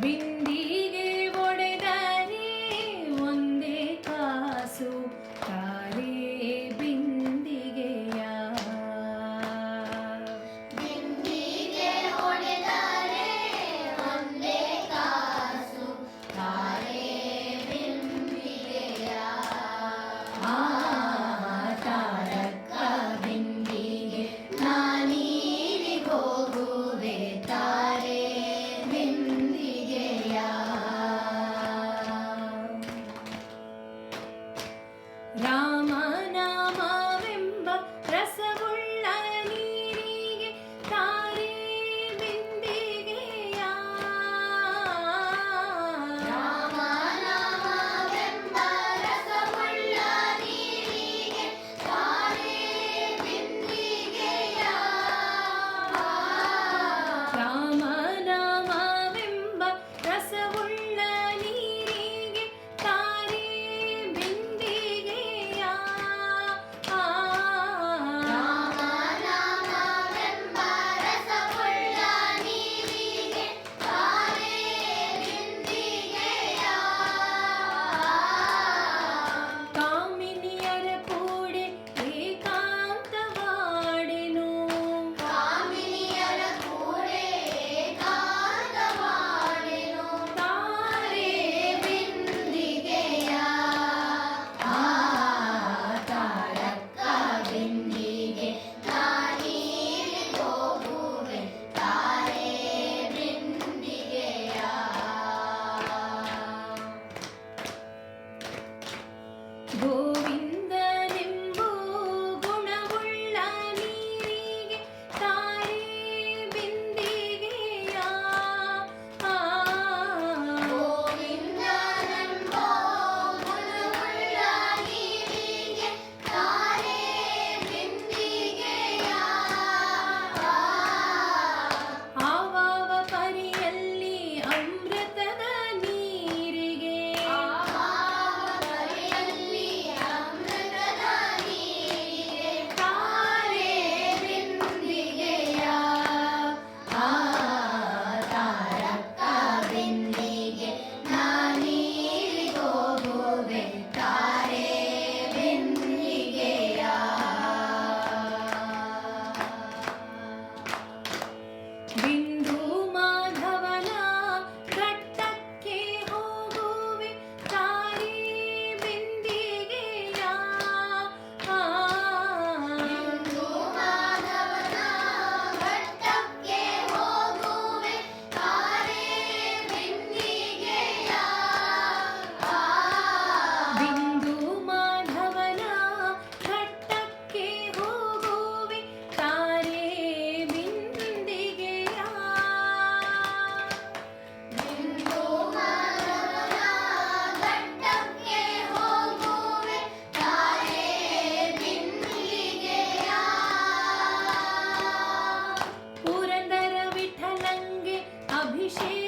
ಬಿಂದಿಗೆ ಒಡೆದರೆ ಒಂದೇ ಕಾಸು ತಾರೆ ಬಿಂದಿಗೆಯ. ಬಿಂದಿಗೆ ಒಡೆದರೆ ಒಂದೇ ಕಾಸು ತಾರೆ ಬಿಂದಿಗೆಯ. ತಾರಕ್ಕ ಬಿಂದಿಗೆ ನಾನೀರಿಗೆ ಹೋಗುವೆ ತಾರೆ ಬಿಂದಿಗೆಯ. ರಾಮನಾಮವೆಂಬ ರಸವುಳ್ಳ ನೀರಿಗೆ ತಾರೆ ಬಿಂದಿಗೆಯ. ರಾಮನಾಮವೆಂಬ ರಸವುಳ್ಳ ನೀರಿಗೆ ತಾರೆ ಬಿಂದಿಗೆಯ. ರಾಮನಾಮವೆಂಬ ರಸವುಳ್ಳ ನೀರಿಗೆ ತಾರೆ ಬಿಂದಿಗೆಯ. ರಾಮನಾಮವೆಂಬ ರಸವುಳ್ಳ ನೀರಿಗೆ ತಾರೆ ಬಿಂದಿಗೆಯ. ಕಾಮಿನಿಯರ ಕೂಡೆ ಏಕಾಂತವಾಡೆನು. ಕಾಮಿನಿಯರ ಕೂಡೆ ಏಕಾಂತವಾಡೆನು ತಾರೆ ಬಿಂದಿಗೆಯ. ತಾರಕ್ಕ ಬಿಂದಿಗೆ ನಾನೀರಿಗೆ ಹೋಗುವೆ ತಾರೆ ಬಿಂದಿಗೆಯ. ಗೋವಿಂದನೆಂಬೋ ಗುಣವುಳ್ಳ ನೀರಿಗೆ ತಾರೆ ಬಿಂದಿಗೆಯ. ಗೋವಿಂದನೆಂಬೋ ಗುಣವುಳ್ಳ ನೀರಿಗೆ ತಾರೆ ಬಿಂದಿಗೆಯ. ಆವಾವ ಪರಿಯಲ್ಲಿ ಅಮೃತದ ನೀರಿಗೆ ಆವಾವರಿಯಲ್ಲಿ ಅಮೃತದ ನೀರಿಗೆ ತಾರೆ ಬಿಂದಿಗೆಯ. ತಾರಕ್ಕ ಬಿಂದಿಗೆ ನಾನೀರಿಗೆ ಹೋಗುವೆ ತಾರೆ ಬಿಂದಿಗೆಯ. ಬಿಂದು ಮಾಧವನ ಘಟ್ಟಕ್ಕೆ ಹೋಗುವೆ ತಾರೆ ಬಿಂದಿಗೆಯ. ಬಿಂದು ಮಾಧವನ ಘಟ್ಟಕ್ಕೆ ಹೋಗುವೆ ತಾರೆ ಬಿಂದಿಗೆಯ. ಬಿಂದು ಮಾಧವನ ಘಟ್ಟಕ್ಕೆ ಹೋಗುವೆ ತಾರೆ ಬಿಂದಿಗೆಯ. ಬಿಂದು ಮಾಧವನ ಘಟ್ಟಕ್ಕೆ ಹೋಗುವೆ ತಾರೆ ಬಿಂದಿಗೆಯ. ಪುರಂದರ ವಿಠಲಂಗೆ ಅಭಿಷೇಕ